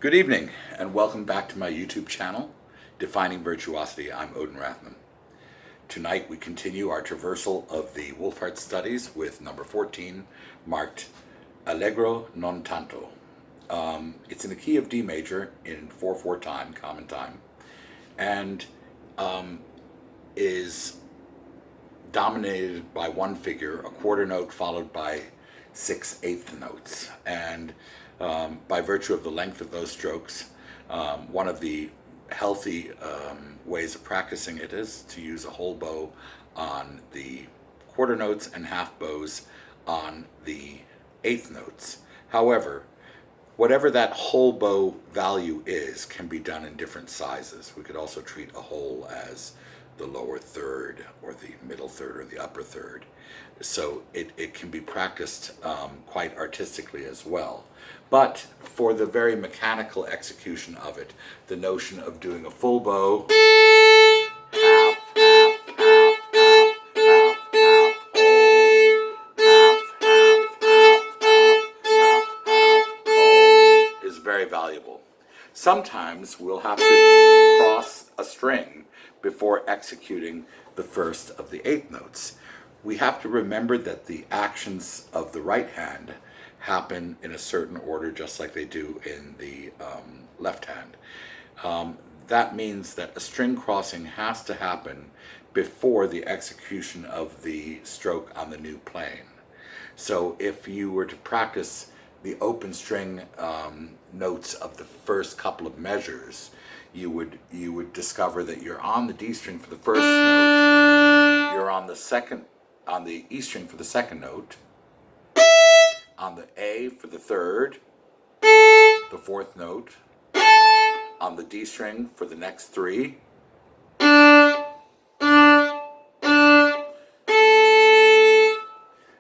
Good evening, and welcome back to my YouTube channel, Defining Virtuosity. I'm Odin Rathman. Tonight we continue our traversal of the Wohlfahrt studies with number 14, marked Allegro non tanto. It's in the key of D major in 4/4 time, common time, and is dominated by one figure, a quarter note followed by 6/8 notes. And by virtue of the length of those strokes, one of the healthy ways of practicing it is to use a whole bow on the quarter notes and half bows on the eighth notes. However, whatever that whole bow value is can be done in different sizes. We could also treat a whole as the lower third or the middle third or the upper third. So it can be practiced quite artistically as well. But for the very mechanical execution of it, the notion of doing a full bow, half, half, half, half, half, half, whole, is very valuable. Sometimes we'll have to cross a string before executing the first of the eighth notes. We have to remember that the actions of the right hand happen in a certain order, just like they do in the left hand. That means that a string crossing has to happen before the execution of the stroke on the new plane. So if you were to practice the open string notes of the first couple of measures, you would discover that you're on the D string for the first note, you're on the E string for the second note, on the A for the third, the fourth note, on the D string for the next three,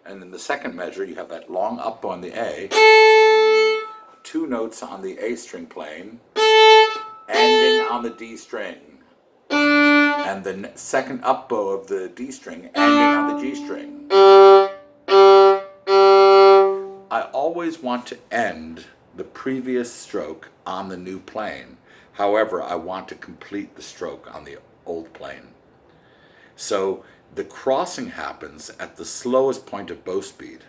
and in the second measure you have that long up bow on the A, two notes on the A string playing, ending on the D string, and the second up bow of the D string ending on the G string. I always want to end the previous stroke on the new plane. However, I want to complete the stroke on the old plane. So the crossing happens at the slowest point of bow speed.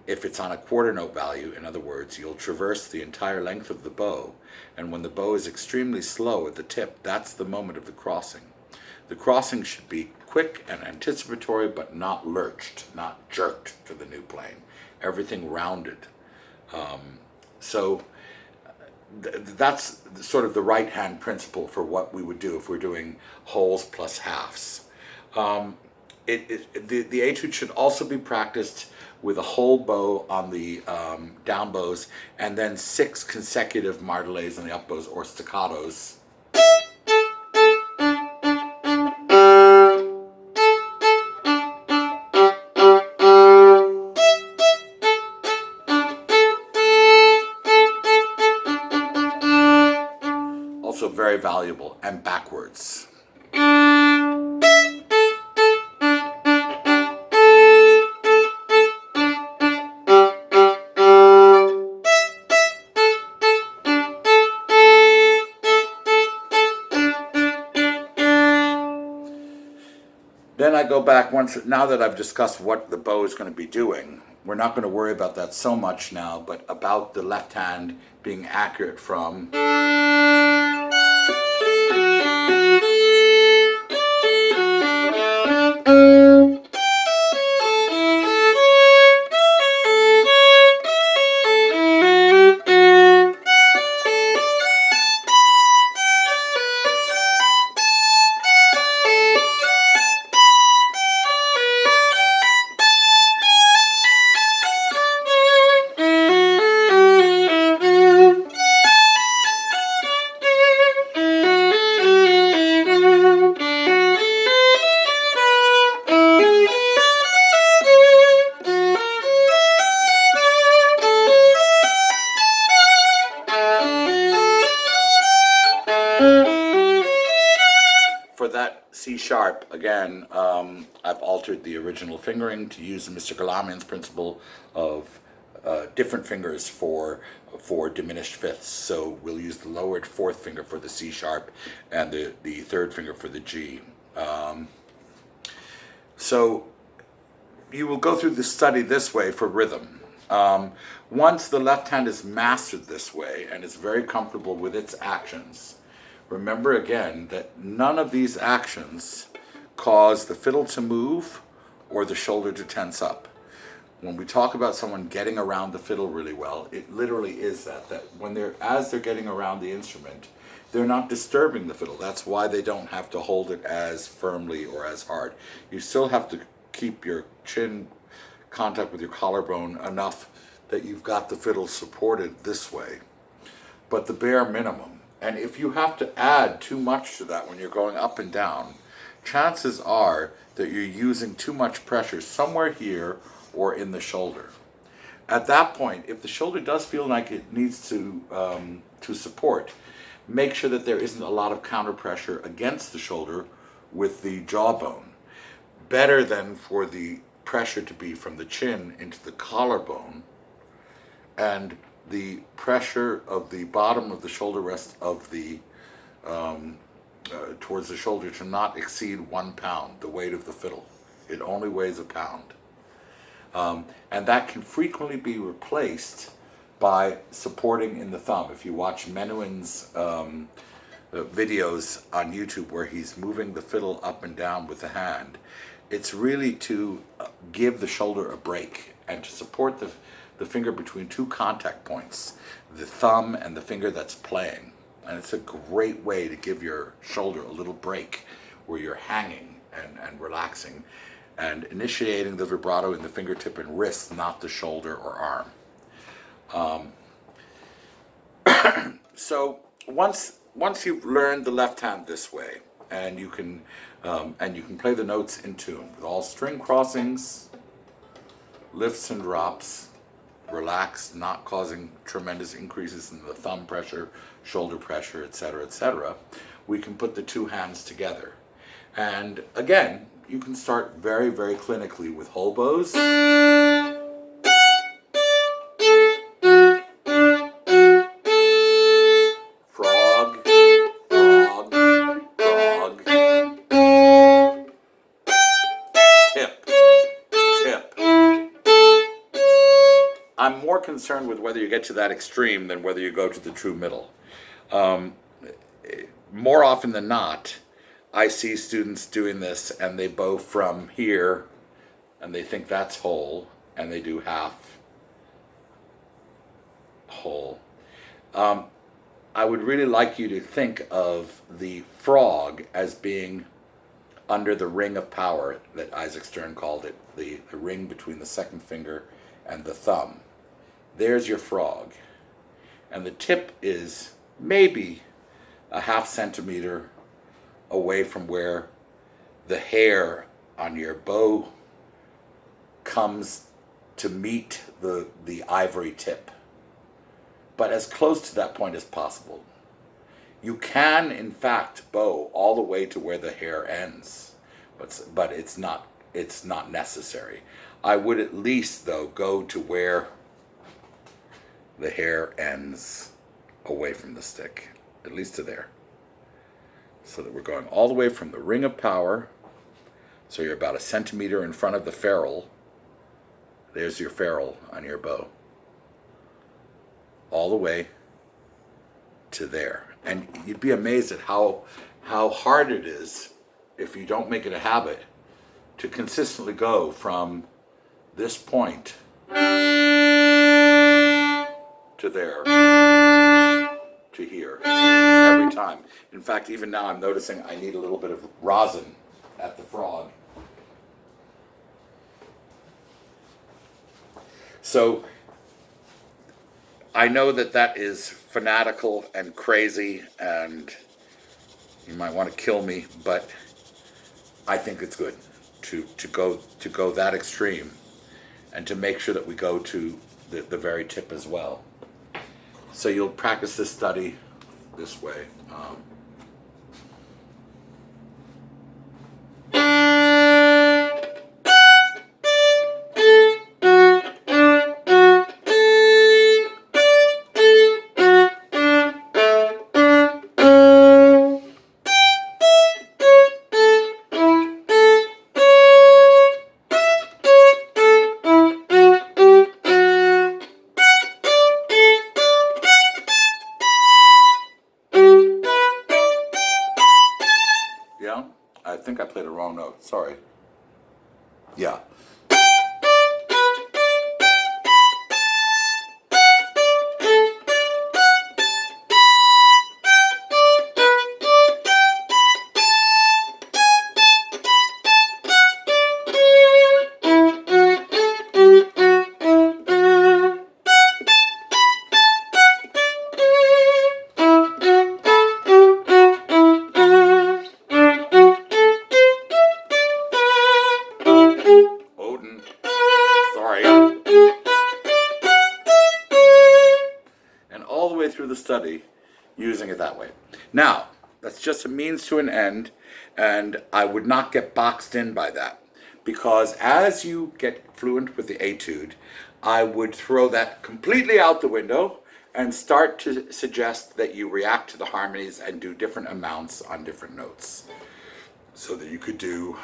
If it's on a quarter note value, in other words, you'll traverse the entire length of the bow, and when the bow is extremely slow at the tip, that's the moment of the crossing. The crossing should be quick and anticipatory, but not lurched, not jerked to the new plane. Everything rounded. That's sort of the right-hand principle for what we would do if we're doing wholes plus halves. The etude should also be practiced with a whole bow on the down bows, and then 6 consecutive martelets on the up bows or staccatos. Also very valuable, and backwards. Then I go back now that I've discussed what the bow is going to be doing. We're not going to worry about that so much now, but about the left hand being accurate from for that C sharp, again, I've altered the original fingering to use Mr. Galamian's principle of different fingers for diminished fifths. So we'll use the lowered fourth finger for the C sharp and the third finger for the G. So you will go through the study this way for rhythm. Once the left hand is mastered this way and is very comfortable with its actions, remember again that none of these actions cause the fiddle to move or the shoulder to tense up. When we talk about someone getting around the fiddle really well, it literally is that when as they're getting around the instrument, they're not disturbing the fiddle. That's why they don't have to hold it as firmly or as hard. You still have to keep your chin contact with your collarbone enough that you've got the fiddle supported this way, but the bare minimum. And if you have to add too much to that when you're going up and down, chances are that you're using too much pressure somewhere here or in the shoulder. At that point, if the shoulder does feel like it needs to support, make sure that there isn't a lot of counter pressure against the shoulder with the jawbone. Better than for the pressure to be from the chin into the collarbone and the pressure of the bottom of the shoulder rest of the towards the shoulder to not exceed 1 pound, the weight of the fiddle. It only weighs a pound. And that can frequently be replaced by supporting in the thumb. If you watch Menuhin's videos on YouTube where he's moving the fiddle up and down with the hand, it's really to give the shoulder a break and to support the finger between two contact points, the thumb and the finger that's playing. And it's a great way to give your shoulder a little break where you're hanging and relaxing and initiating the vibrato in the fingertip and wrist, not the shoulder or arm. So once you've learned the left hand this way, and you can play the notes in tune with all string crossings, lifts and drops, relaxed, not causing tremendous increases in the thumb pressure, shoulder pressure, etc., we can put the two hands together. And again, you can start very, very clinically with whole bows. Frog, frog, frog. Tip, tip. I'm more concerned with whether you get to that extreme than whether you go to the true middle. More often than not, I see students doing this and they bow from here and they think that's whole and they do half whole. I would really like you to think of the frog as being under the ring of power that Isaac Stern called it, the ring between the second finger and the thumb. There's your frog. And the tip is maybe a ½ centimeter away from where the hair on your bow comes to meet the ivory tip, but as close to that point as possible. You can, in fact, bow all the way to where the hair ends, but it's not necessary. I would at least, though, go to where the hair ends away from the stick, at least to there. So that we're going all the way from the ring of power, so you're about 1 centimeter in front of the ferrule. There's your ferrule on your bow. All the way to there. And you'd be amazed at how hard it is, if you don't make it a habit, to consistently go from this point to there, to here, every time. In fact, even now I'm noticing I need a little bit of rosin at the frog. So I know that is fanatical and crazy, and you might want to kill me, but I think it's good to go that extreme, and to make sure that we go to the very tip as well. So you'll practice this study this way. think I played a wrong note. Sorry. Yeah. Odin. Sorry. And all the way through the study, using it that way. Now, that's just a means to an end, and I would not get boxed in by that. Because as you get fluent with the etude, I would throw that completely out the window and start to suggest that you react to the harmonies and do different amounts on different notes. So that you could do...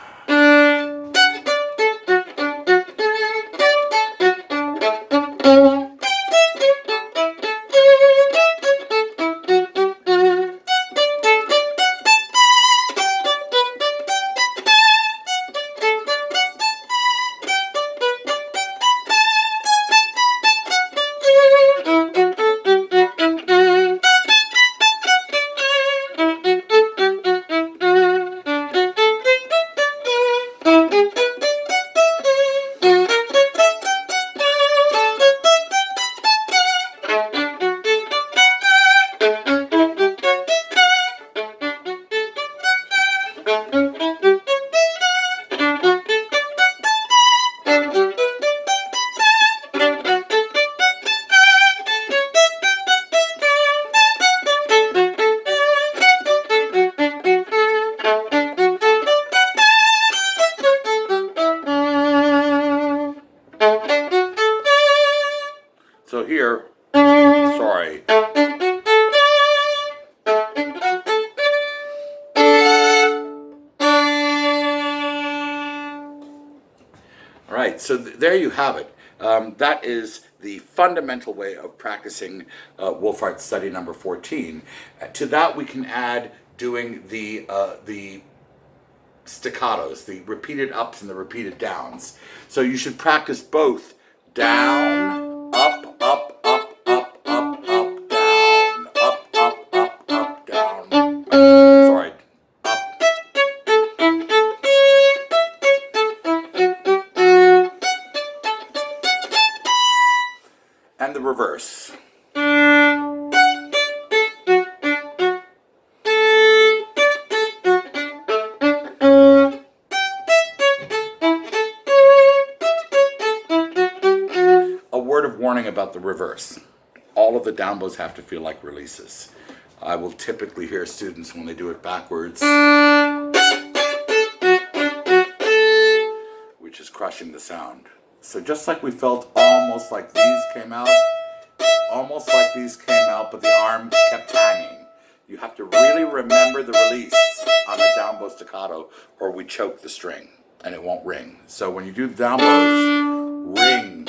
So here, sorry. All right, so there you have it. That is the fundamental way of practicing Wohlfahrt study number 14. To that we can add doing the staccatos, the repeated ups and the repeated downs. So you should practice both down, up, up, up, up, up, up, down, up, up, up, up, down. Sorry, up. And the reverse. Word of warning about the reverse. All of the down bows have to feel like releases. I will typically hear students when they do it backwards, which is crushing the sound. So just like we felt almost like these came out, but the arm kept hanging. You have to really remember the release on a down bow staccato, or we choke the string and it won't ring. So when you do the down bows, ring.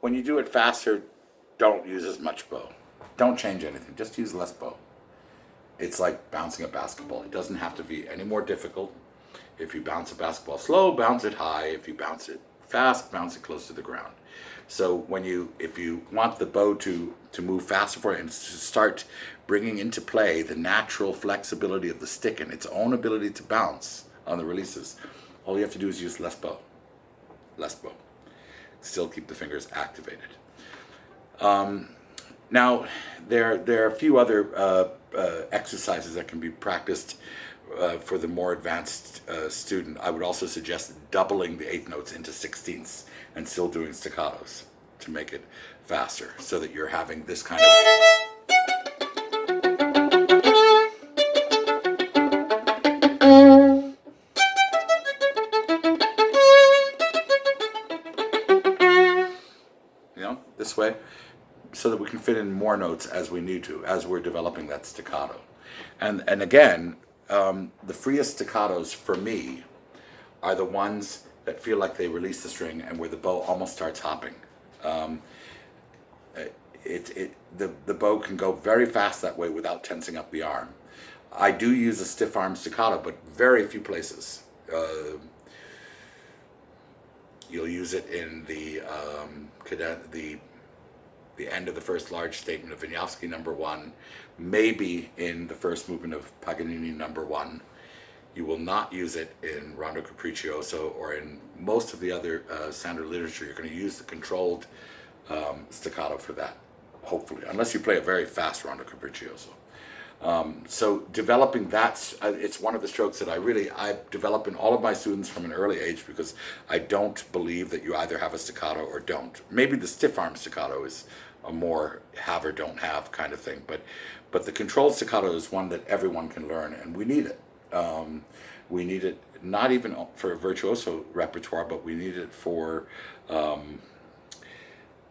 When you do it faster, don't use as much bow. Don't change anything, just use less bow. It's like bouncing a basketball. It doesn't have to be any more difficult. If you bounce a basketball slow, bounce it high. If you bounce it fast, bounce it close to the ground. So if you want the bow to move faster for it and to start bringing into play the natural flexibility of the stick and its own ability to bounce on the releases, all you have to do is use less bow. Less bow. Still keep the fingers activated. Now, there are a few other exercises that can be practiced for the more advanced student. I would also suggest doubling the eighth notes into sixteenths and still doing staccatos to make it faster, so that you're having this kind of... this way, so that we can fit in more notes as we need to, as we're developing that staccato. And again, the freest staccatos for me are the ones that feel like they release the string and where the bow almost starts hopping. The bow can go very fast that way without tensing up the arm. I do use a stiff arm staccato, but very few places. You'll use it in the end of the first large statement of Wieniawski number 1, maybe in the first movement of Paganini number 1. You will not use it in Rondo Capriccioso or in most of the other standard literature. You're going to use the controlled staccato for that, hopefully, unless you play a very fast Rondo Capriccioso. So developing that, it's one of the strokes that I develop in all of my students from an early age, because I don't believe that you either have a staccato or don't. Maybe the stiff arm staccato is a more have or don't have kind of thing, but the controlled staccato is one that everyone can learn, and we need it. We need it not even for virtuoso repertoire, but we need it for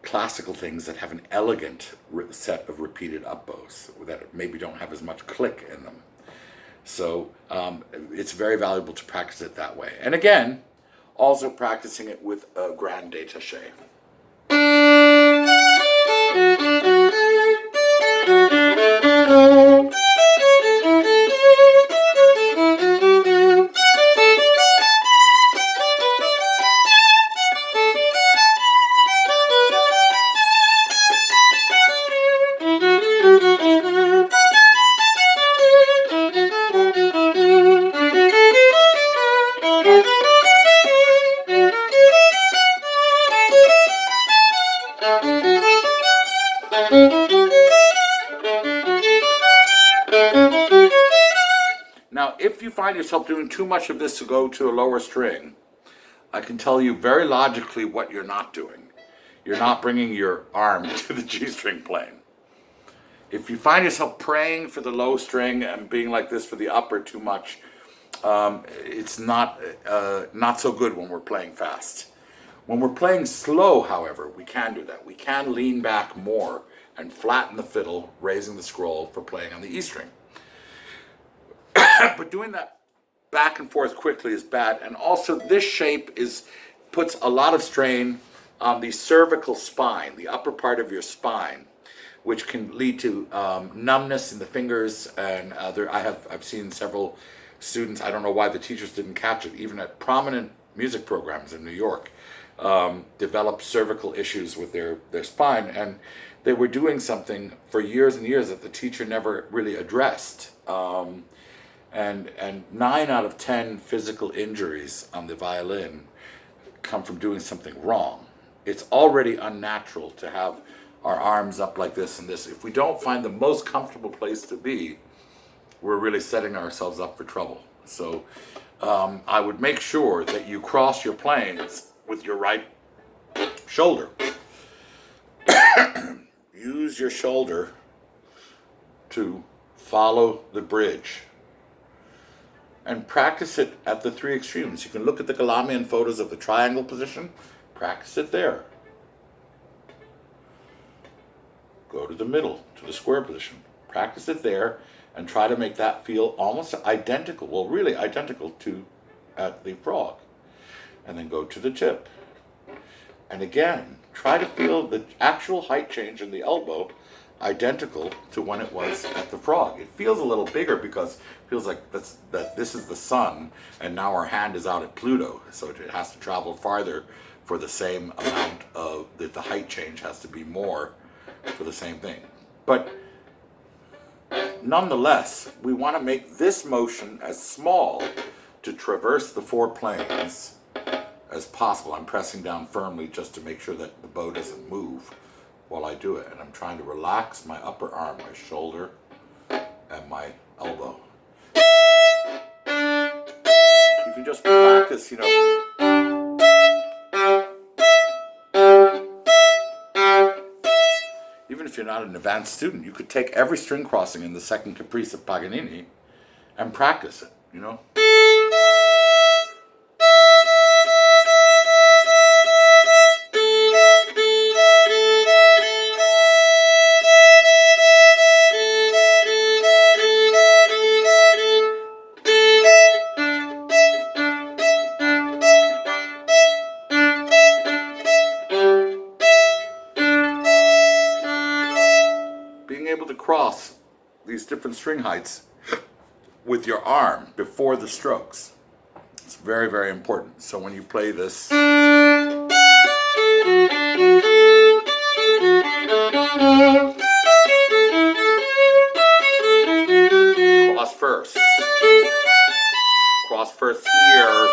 classical things that have an elegant set of repeated up bows that maybe don't have as much click in them. So it's very valuable to practice it that way. And again, also practicing it with a grand détaché. Now, if you find yourself doing too much of this to go to a lower string, I can tell you very logically what you're not doing. You're not bringing your arm to the G string plane. If you find yourself praying for the low string and being like this for the upper too much, it's not so good when we're playing fast. When we're playing slow, however, we can do that. We can lean back more and flatten the fiddle, raising the scroll for playing on the E string. But doing that back and forth quickly is bad. And also this shape puts a lot of strain on the cervical spine, the upper part of your spine, which can lead to numbness in the fingers. And I've seen several students, I don't know why the teachers didn't catch it, even at prominent music programs in New York, develop cervical issues with their spine. And they were doing something for years and years that the teacher never really addressed. And 9 out of 10 physical injuries on the violin come from doing something wrong. It's already unnatural to have our arms up like this and this. If we don't find the most comfortable place to be, we're really setting ourselves up for trouble. So I would make sure that you cross your planes with your right shoulder. Use your shoulder to follow the bridge. And practice it at the 3 extremes. You can look at the Galamian photos of the triangle position. Practice it there. Go to the middle, to the square position. Practice it there and try to make that feel almost identical, well, really identical to at the frog. And then go to the tip. And again, try to feel the actual height change in the elbow identical to when it was at the frog. It feels a little bigger because it feels like that this is the sun and now our hand is out at Pluto, so it has to travel farther for the same amount of the height change has to be more for the same thing. But nonetheless, we want to make this motion as small to traverse the 4 planes as possible. I'm pressing down firmly just to make sure that the bow doesn't move while I do it, and I'm trying to relax my upper arm, my shoulder, and my elbow. You can just practice, even if you're not an advanced student, you could take every string crossing in the second caprice of Paganini and practice it, these different string heights with your arm before the strokes. It's very, very important. So when you play this, cross first. Cross first here.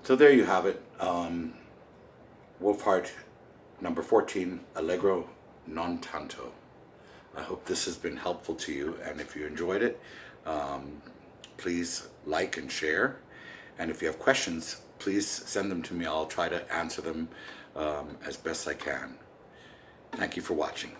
So there you have it. Wohlfahrt number 14, Allegro non tanto. I hope this has been helpful to you, and if you enjoyed it, please like and share. And if you have questions, please send them to me. I'll try to answer them as best I can. Thank you for watching.